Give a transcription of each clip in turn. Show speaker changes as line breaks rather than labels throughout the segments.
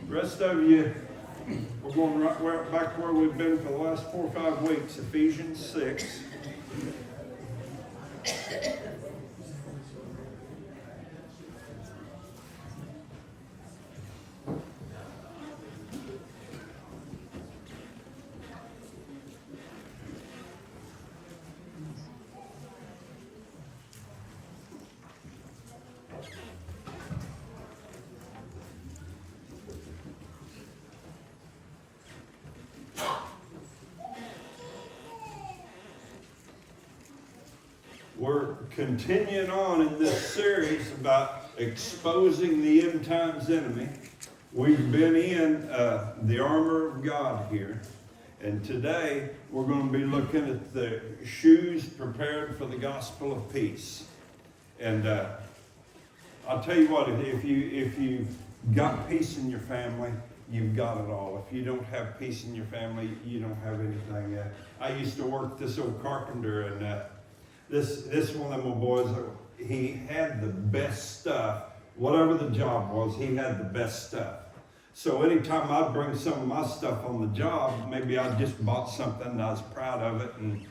The rest of you, we're going right back where we've been for the last 4 or 5 weeks, Ephesians 6. We're continuing on in this series about exposing the end times enemy. We've been in the armor of God here. And today we're going to be looking at the shoes prepared for the gospel of peace. And I'll tell you what, if you've got peace in your family, you've got it all. If you don't have peace in your family, you don't have anything. I used to work this old carpenter, and this one of my boys, he had the best stuff. Whatever the job was, he had the best stuff. So anytime I'd bring some of my stuff on the job, maybe I just bought something and I was proud of it. And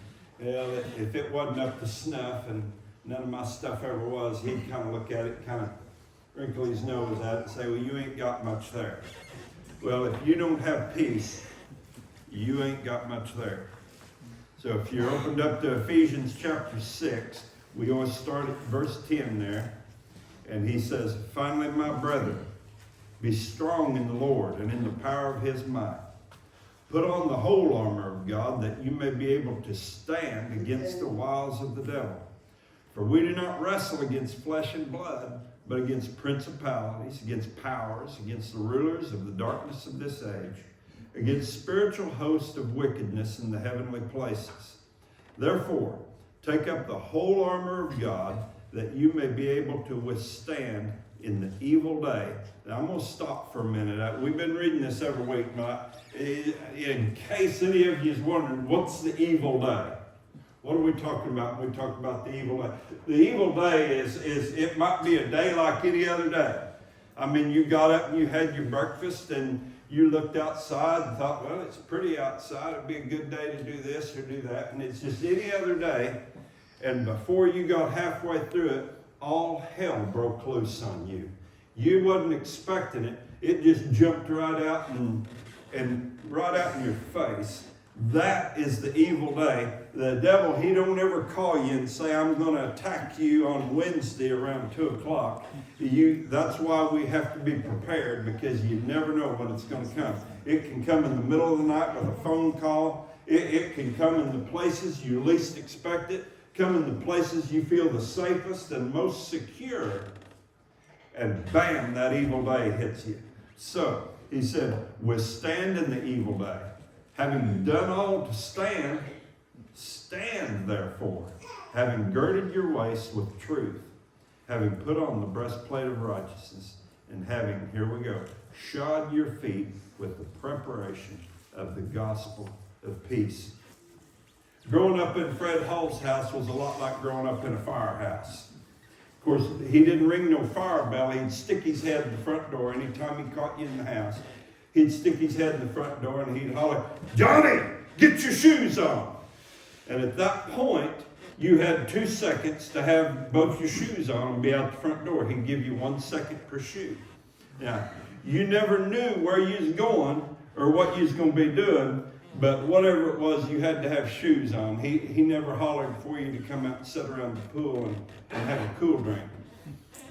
if it wasn't up to snuff, and none of my stuff ever was, he'd kind of look at it, kind of wrinkle his nose at it and say, well, you ain't got much there. Well, if you don't have peace, you ain't got much there. So if you're opened up to Ephesians chapter 6, we always start at verse 10 there. And he says, finally, my brethren, be strong in the Lord and in the power of his might. Put on the whole armor of God, that you may be able to stand against the wiles of the devil. For we do not wrestle against flesh and blood, but against principalities, against powers, against the rulers of the darkness of this age, against spiritual hosts of wickedness in the heavenly places. Therefore, take up the whole armor of God, that you may be able to withstand in the evil day. Now, I'm going to stop for a minute. We've been reading this every week, but in case any of you is wondering, what's the evil day? What are we talking about when we talk about the evil day? The evil day is it might be a day like any other day. I mean, you got up and you had your breakfast and you looked outside and thought, well, it's pretty outside. It'd be a good day to do this or do that. And it's just any other day. And before you got halfway through it, all hell broke loose on you. You wasn't expecting it. It just jumped right out and right out in your face. That is the evil day. The devil, he don't ever call you and say, I'm going to attack you on Wednesday around 2 o'clock. That's why we have to be prepared, because you never know when it's going to come. It can come in the middle of the night with a phone call. It can come in the places you least expect it. Come in the places you feel the safest and most secure. And bam, that evil day hits you. So, he said, withstand in the evil day. Having done all to stand, stand therefore, having girded your waist with truth, having put on the breastplate of righteousness, and having, here we go, shod your feet with the preparation of the gospel of peace. Growing up in Fred Hall's house was a lot like growing up in a firehouse. Of course, he didn't ring no fire bell. He'd stick his head in the front door anytime he caught you in the house. He'd stick his head in the front door and he'd holler, Johnny, get your shoes on. And at that point, you had 2 seconds to have both your shoes on and be out the front door. He'd give you 1 second per shoe. Now, you never knew where you was going or what you was going to be doing, but whatever it was, you had to have shoes on. He never hollered for you to come out and sit around the pool and have a cool drink.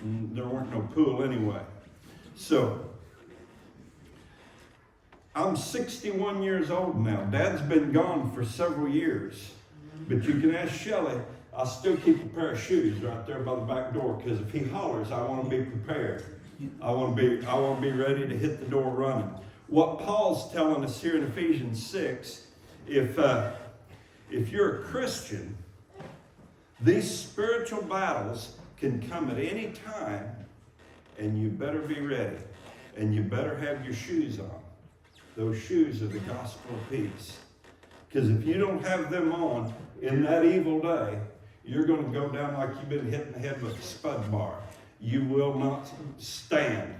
And there weren't no pool anyway. So, I'm 61 years old now. Dad's been gone for several years. But you can ask Shelley, I still keep a pair of shoes right there by the back door, because if he hollers, I want to be prepared. I want to be ready to hit the door running. What Paul's telling us here in Ephesians 6, if you're a Christian, these spiritual battles can come at any time, and you better be ready. And you better have your shoes on. Those shoes are the gospel of peace. Because if you don't have them on in that evil day, you're going to go down like you've been hit in the head with a spud bar. You will not stand,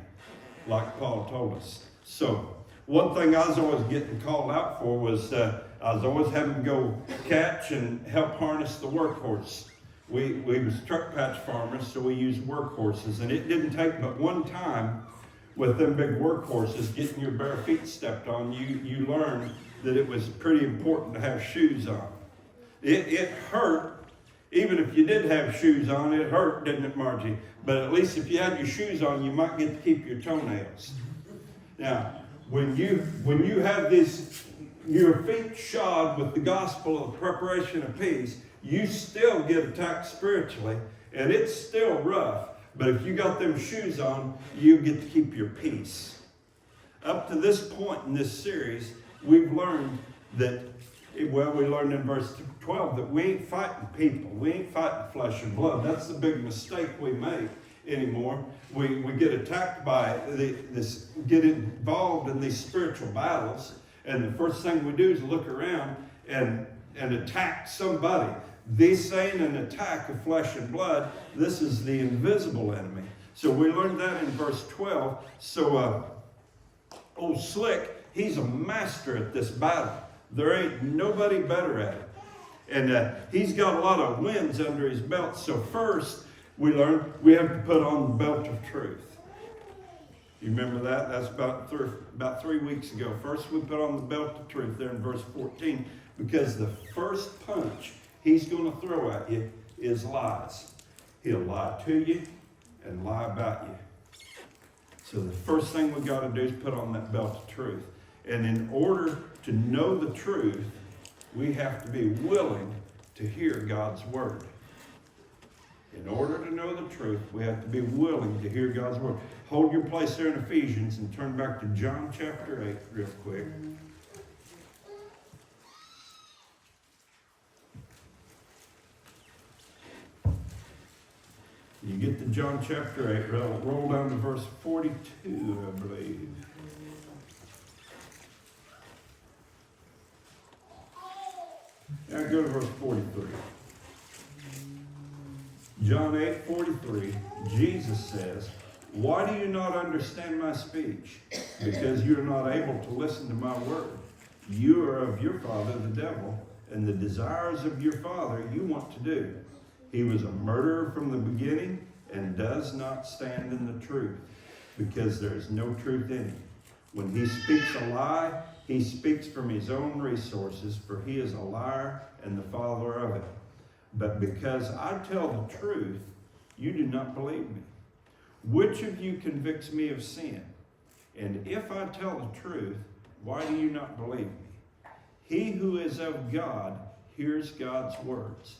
like Paul told us. So one thing I was always getting called out for was I was always having to go catch and help harness the workhorse. We was truck patch farmers, so we used workhorses, and it didn't take but one time with them big workhorses getting your bare feet stepped on. You learned that it was pretty important to have shoes on. It hurt. Even if you did have shoes on, it hurt, didn't it, Margie? But at least if you had your shoes on, you might get to keep your toenails. Now, when you have your feet shod with the gospel of the preparation of peace, you still get attacked spiritually, and it's still rough. But if you got them shoes on, you get to keep your peace. Up to this point in this series, we've learned that, well, we learned in verse 12 that we ain't fighting people. We ain't fighting flesh and blood. That's the big mistake we make anymore. We get attacked by get involved in these spiritual battles, and the first thing we do is look around and attack somebody. This ain't an attack of flesh and blood. This is the invisible enemy. So we learned that in verse 12. So old Slick, he's a master at this battle. There ain't nobody better at it. And he's got a lot of wins under his belt. So first, we learned we have to put on the belt of truth. You remember that? That's about 3 weeks ago. First, we put on the belt of truth there in verse 14, because the first punch he's going to throw at you is lies. He'll lie to you and lie about you. So the first thing we got to do is put on that belt of truth. And in order to know the truth, we have to be willing to hear God's word. In order to know the truth, we have to be willing to hear God's word. Hold your place there in Ephesians and turn back to John chapter 8 real quick. You get to John chapter 8, roll down to verse 42, I believe. Now go to verse 43. John 8:43, Jesus says, "Why do you not understand my speech? Because you are not able to listen to my word. You are of your father, the devil, and the desires of your father you want to do. He was a murderer from the beginning and does not stand in the truth, because there is no truth in him. When he speaks a lie, he speaks from his own resources, for he is a liar and the father of it. But because I tell the truth, you do not believe me. Which of you convicts me of sin? And if I tell the truth, why do you not believe me? He who is of God hears God's words,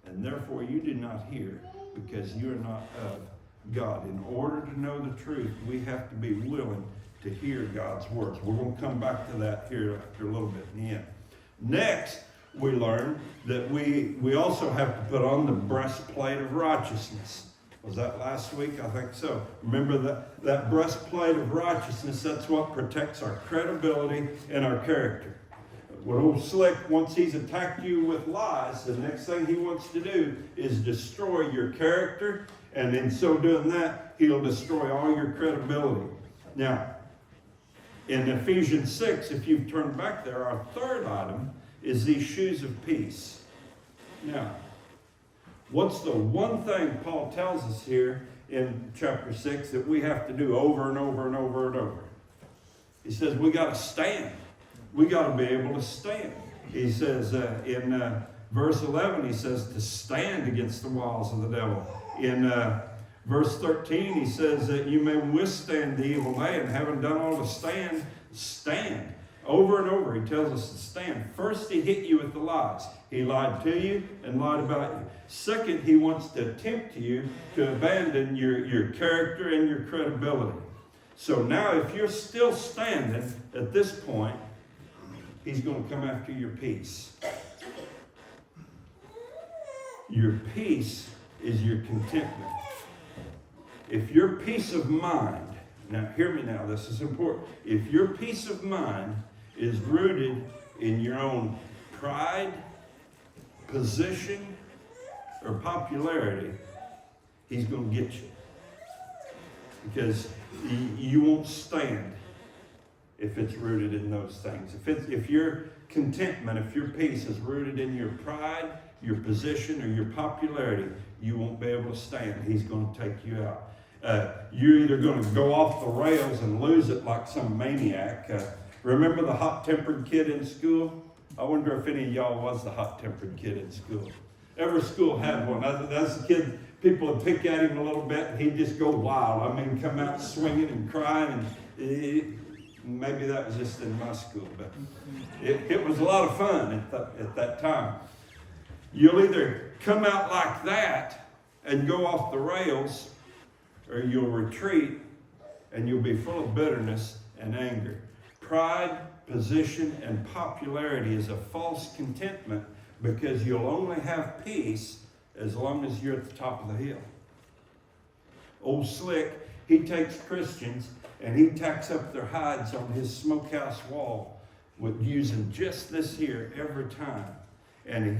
and therefore you do not hear, because you are not of God." In order to know the truth, we have to be willing to hear God's words. We're going to come back to that here after a little bit in the end. Next, we learn that we also have to put on the breastplate of righteousness. Was that last week? I think so. Remember that breastplate of righteousness, that's what protects our credibility and our character. When old Slick, once he's attacked you with lies, the next thing he wants to do is destroy your character, and in so doing that, he'll destroy all your credibility. Now, in Ephesians 6, if you've turned back there, our third item is these shoes of peace. Now, what's the one thing Paul tells us here in chapter 6 that we have to do over and over and over and over? He says we got to stand. We got to be able to stand. He says in verse 11, he says to stand against the wiles of the devil. In verse 13, he says that you may withstand the evil day, and having done all to stand, stand. Over and over, he tells us to stand. First, he hit you with the lies. He lied to you and lied about you. Second, he wants to tempt you to abandon your character and your credibility. So now, if you're still standing at this point, he's going to come after your peace. Your peace is your contentment. If your peace of mind, now hear me now, this is important. If your peace of mind is rooted in your own pride, position, or popularity, he's going to get you. Because you won't stand. if it's rooted in those things. If your contentment, if your peace is rooted in your pride, your position, or your popularity, you won't be able to stand. He's going to take you out. You're either going to go off the rails and lose it like some maniac. Remember the hot-tempered kid in school? I wonder if any of y'all was the hot-tempered kid in school. Every school had one. That's the kid, people would pick at him a little bit, and he'd just go wild. I mean, come out swinging and crying. And maybe that was just in my school, but it was a lot of fun at that time. You'll either come out like that and go off the rails, or you'll retreat and you'll be full of bitterness and anger. Pride, position, and popularity is a false contentment, because you'll only have peace as long as you're at the top of the hill. Old Slick, he takes Christians and he tacks up their hides on his smokehouse wall with using just this here every time. And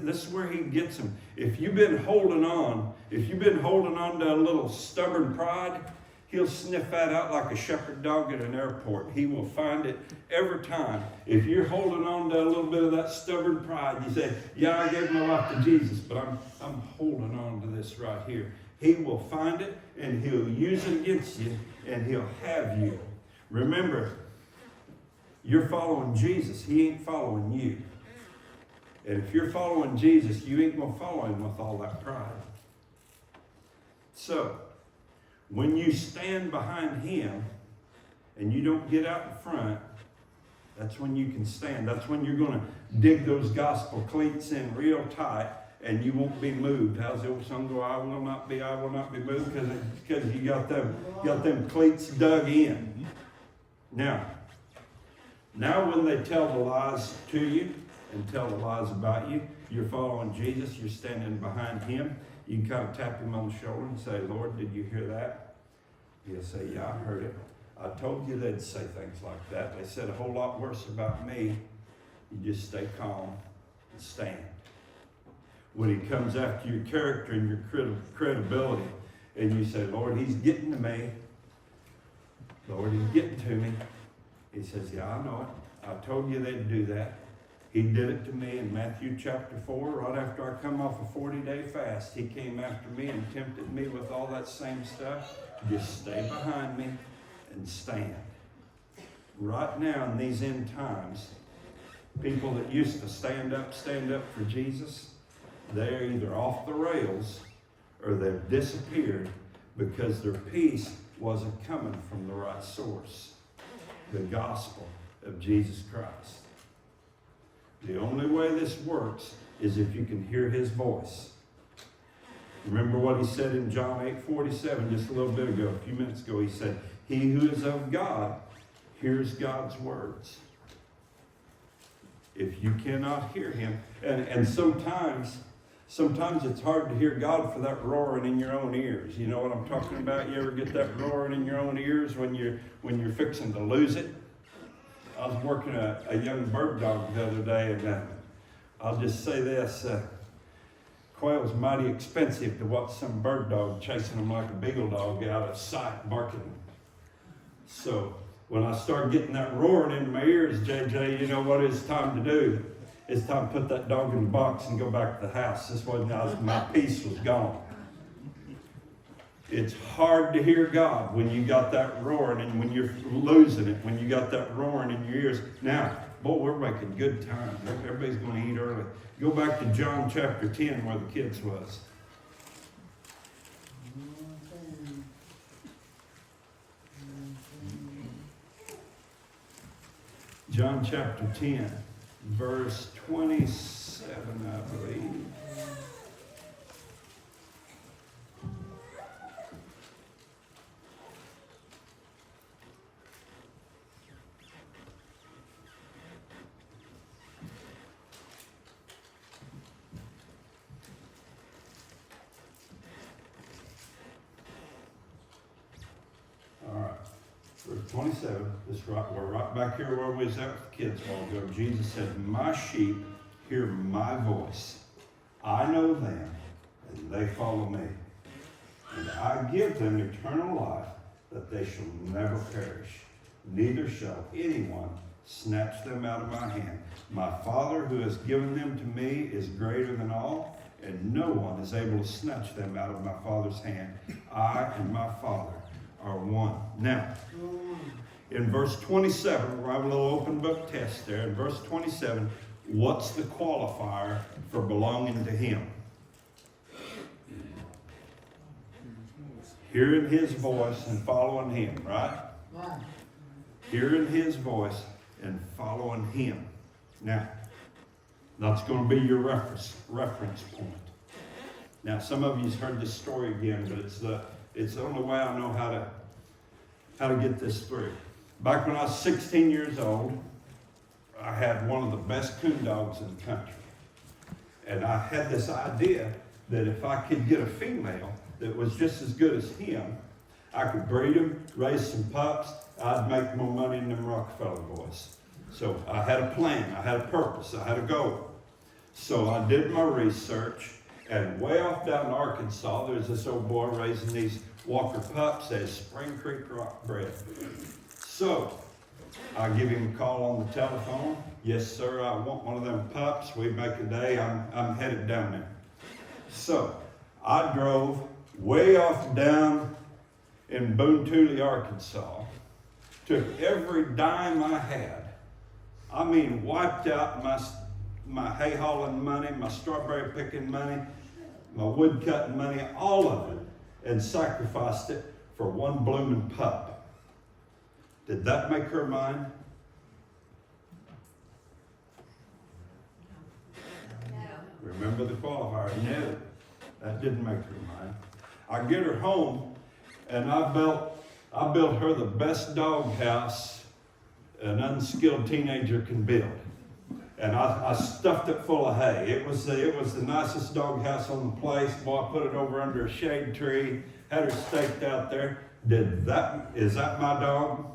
this is where he gets them. If you've been holding on to a little stubborn pride, he'll sniff that out like a shepherd dog at an airport. He will find it every time. If you're holding on to a little bit of that stubborn pride, you say, yeah, I gave my life to Jesus, but I'm holding on to this right here. He will find it, and he'll use it against you, and he'll have you. Remember, you're following Jesus. He ain't following you. And if you're following Jesus, you ain't going to follow him with all that pride. So, when you stand behind him and you don't get out in front, that's when you can stand. That's when you're going to dig those gospel cleats in real tight, and you won't be moved. How's the old song go? I will not be moved, because you got them cleats dug in. Now when they tell the lies to you and tell the lies about you, you're following Jesus, you're standing behind him. You can kind of tap him on the shoulder and say, Lord, did you hear that? He'll say, yeah, I heard it. I told you they'd say things like that. They said a whole lot worse about me. You just stay calm and stand. When he comes after your character and your credibility, and you say, Lord, he's getting to me. Lord, he's getting to me. He says, yeah, I know it. I told you they'd do that. He did it to me in Matthew chapter 4, right after I come off a 40-day fast. He came after me and tempted me with all that same stuff. Just stay behind me and stand. Right now in these end times, people that used to stand up for Jesus, they're either off the rails or they've disappeared because their peace wasn't coming from the right source, the gospel of Jesus Christ. The only way this works is if you can hear his voice. Remember what he said in John 8:47 just a little bit ago, a few minutes ago. He said, he who is of God hears God's words. If you cannot hear him, and sometimes it's hard to hear God for that roaring in your own ears. You know what I'm talking about? You ever get that roaring in your own ears when you're fixing to lose it? I was working a young bird dog the other day, and I'll just say this. Quail's mighty expensive to watch some bird dog chasing them like a beagle dog out of sight, barking. So when I start getting that roaring in my ears, JJ, you know what it's time to do? It's time to put that dog in the box and go back to the house. This wasn't, my peace was gone. It's hard to hear God when you got that roaring and when you're losing it, when you got that roaring in your ears. Now, boy, we're making good time. Everybody's going to eat early. Go back to John chapter 10 where the kids was. John chapter 10, verse 27, I believe. All right. Verse 27, we're right back here where we was at with the kids a while ago. Jesus said, my sheep hear my voice. I know them, and they follow me. And I give them eternal life, that they shall never perish, neither shall anyone snatch them out of my hand. My Father who has given them to me is greater than all, and no one is able to snatch them out of my Father's hand. I and my Father are one. Now, in verse 27, we'll have a little open book test there. In verse 27, what's the qualifier for belonging to him? Hearing his voice and following him, right? Hearing his voice and following him. Now, that's going to be your reference point. Now, some of you's heard this story again, but it's the only way I know how to get this through. Back when I was 16 years old, I had one of the best coon dogs in the country. And I had this idea that if I could get a female that was just as good as him, I could breed them, raise some pups, I'd make more money than them Rockefeller boys. So I had a plan, I had a purpose, I had a goal. So I did my research, and way off down in Arkansas, there's this old boy raising these Walker pups as Spring Creek Rock bred. So I give him a call on the telephone. Yes, sir, I want one of them pups. We make a day, I'm headed down there. So I drove way off down in Boone Tooley, Arkansas, took every dime I had. I mean, wiped out my hay hauling money, my strawberry picking money, my wood cutting money, all of it, and sacrificed it for one blooming pup. Did that make her mine?
No.
Remember the qualifier? No, that didn't make her mine. I get her home, and I built her the best dog house an unskilled teenager can build. And I stuffed it full of hay. It was the nicest dog house on the place. Boy, I put it over under a shade tree, had her staked out there. Is that my dog?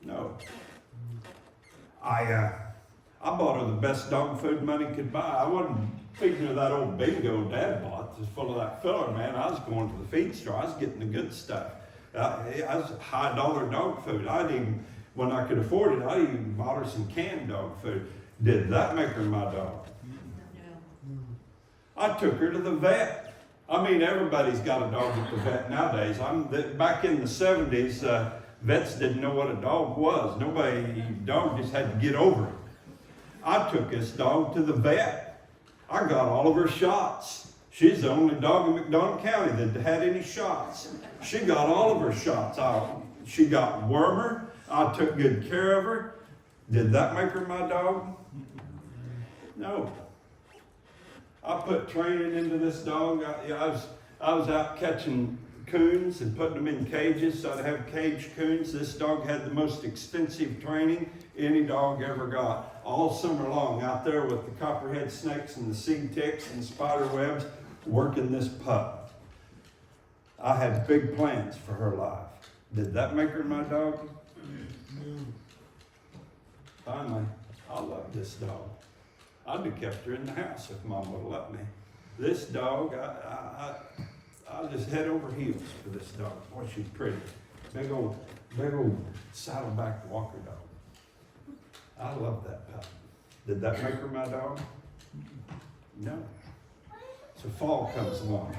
No. I bought her the best dog food money could buy. I wasn't feeding her that old bingo Dad bought that's full of that filler, man. I was going to the feed store. I was getting the good stuff. I was high dollar dog food. When I could afford it, I even bought her some canned dog food. Did that make her my dog?
No.
I took her to the vet. I mean, everybody's got a dog at the vet nowadays. Back in the 70s, vets didn't know what a dog was. Dog just had to get over it. I took this dog to the vet. I got all of her shots. She's the only dog in McDonald County that had any shots. She got all of her shots. She got wormer. I took good care of her. Did that make her my dog? No. I put training into this dog. I was out catching coons and putting them in cages, so I'd have caged coons. This dog had the most extensive training any dog ever got. All summer long, out there with the copperhead snakes and the seed ticks and spider webs, working this pup. I had big plans for her life. Did that make her my dog? Finally, I love this dog. I'd have kept her in the house if Mom would have let me. This dog, I just head over heels for this dog. Boy, she's pretty. Big old saddleback Walker dog. I love that pup. Did that make her my dog? No. So fall comes along.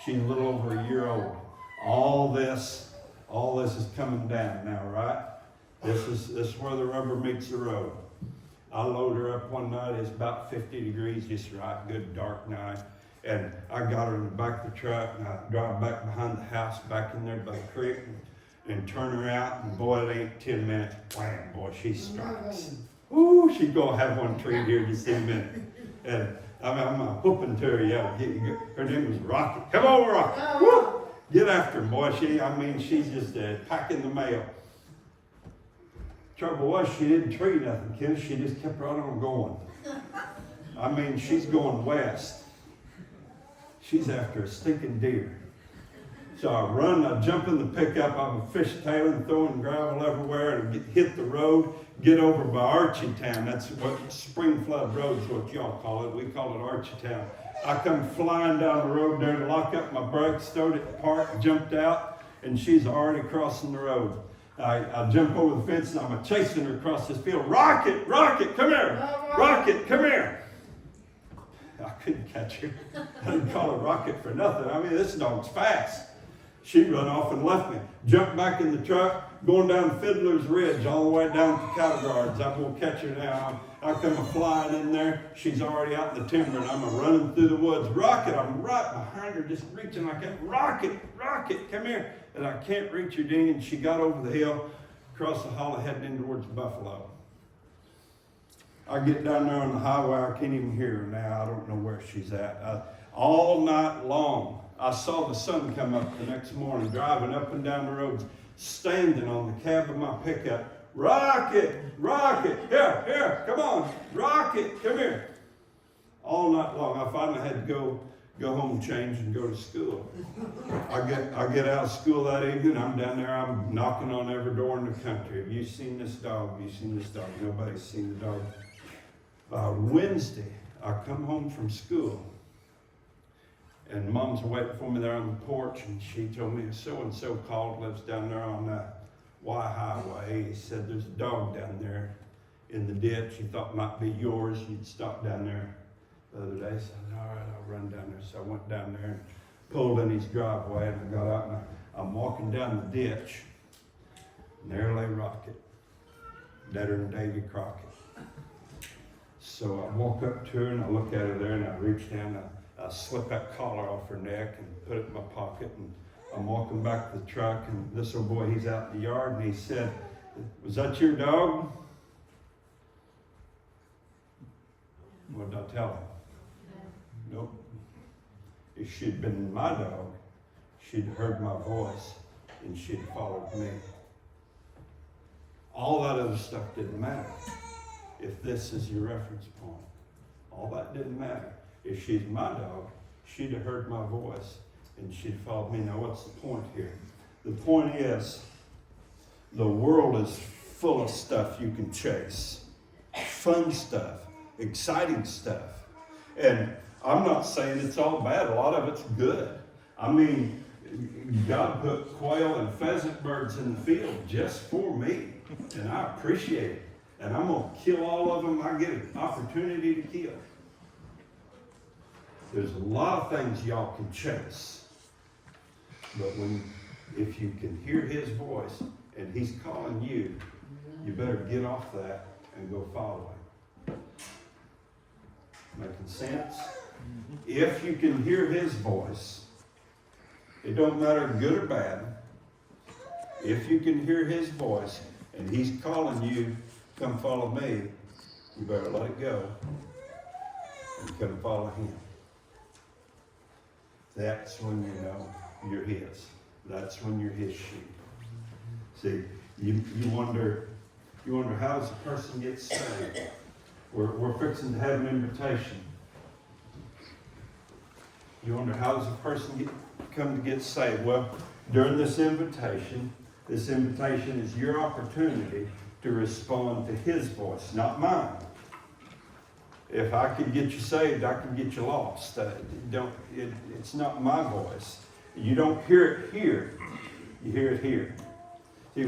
She's a little over a year old. All this is coming down now, right? This is where the rubber meets the road. I load her up one night. It's about 50 degrees, just right, good dark night. And I got her in the back of the truck, and I drive back behind the house, back in there by the creek, and turn her out, and boy, it ain't 10 minutes. Wham, boy, she strikes. Ooh, she's gonna have one treat here just in a minute. And I'm whooping to her, yeah. Her name was Rocky. Come on, Rocky. Woo! Get after him, boy. She's just packing the mail. Trouble was, she didn't treat nothing, kids. She just kept right on going. I mean, she's going west. She's after a stinking deer. So I jump in the pickup, I'm fishtailing, throwing gravel everywhere, and hit the road, get over by Archytown. That's what Spring Flood Road is what y'all call it. We call it Archytown. I come flying down the road there to lock up my brakes, throwed it in the park, jumped out, and she's already crossing the road. I jump over the fence and I'm chasing her across this field. Rocket, Rocket, come here. Rocket, come here. I couldn't catch her. I didn't call her Rocket for nothing. I mean, this dog's fast. She run off and left me. Jumped back in the truck, going down Fiddler's Ridge all the way down to Cattle Guards. I'm going to catch her now. I come flying in there. She's already out in the timber, and I'm running through the woods. Rocket, I'm right behind her, just reaching like that. Rocket, Rocket, come here. And I can't reach her, Dean, and she got over the hill, across the hollow, heading in towards Buffalo. I get down there on the highway, I can't even hear her now. I don't know where she's at. All night long, I saw the sun come up the next morning, driving up and down the roads, standing on the cab of my pickup. Rocket, Rocket, here, come on, Rocket, come here. All night long. I finally had to go home, change, and go to school. I get out of school that evening. I'm down there. I'm knocking on every door in the country. Have you seen this dog? Have you seen this dog? Nobody's seen the dog. Wednesday, I come home from school, and Mom's waiting for me there on the porch, and she told me so-and-so called, lives down there on Y Highway. He said there's a dog down there in the ditch. He thought it might be yours. You'd stopped down there the other day. So I said, all right, I'll run down there. So I went down there and pulled in his driveway, and I got out and I'm walking down the ditch, and there lay Rocket, deader than Davy Crockett. So I walk up to her and I look at her there, and I reach down, I slip that collar off her neck and put it in my pocket, and I'm walking back to the truck, and this old boy, he's out in the yard, and he said, was that your dog? What did I tell him? Nope. If she'd been my dog, she'd heard my voice and she'd followed me. All that other stuff didn't matter. If this is your reference point, all that didn't matter. If she's my dog, she'd have heard my voice and she'd followed me. Now what's the point here? The point is, the world is full of stuff you can chase. Fun stuff, exciting stuff. And I'm not saying it's all bad. A lot of it's good. I mean, God put quail and pheasant birds in the field just for me. And I appreciate it. And I'm going to kill all of them I get an opportunity to kill. There's a lot of things y'all can chase. But if you can hear his voice and he's calling you, you better get off that and go follow him. Making sense? If you can hear his voice, it don't matter good or bad. If you can hear his voice and he's calling you, come follow me, you better let it go and come follow him. That's when you know you're his. That's when you're his sheep. See, you wonder how does a person get saved? We're fixing to have an invitation. You wonder how does a person come to get saved? Well, during this invitation is your opportunity to respond to his voice, not mine. If I could get you saved, I can get you lost. It's not my voice. You don't hear it here. You hear it here. See,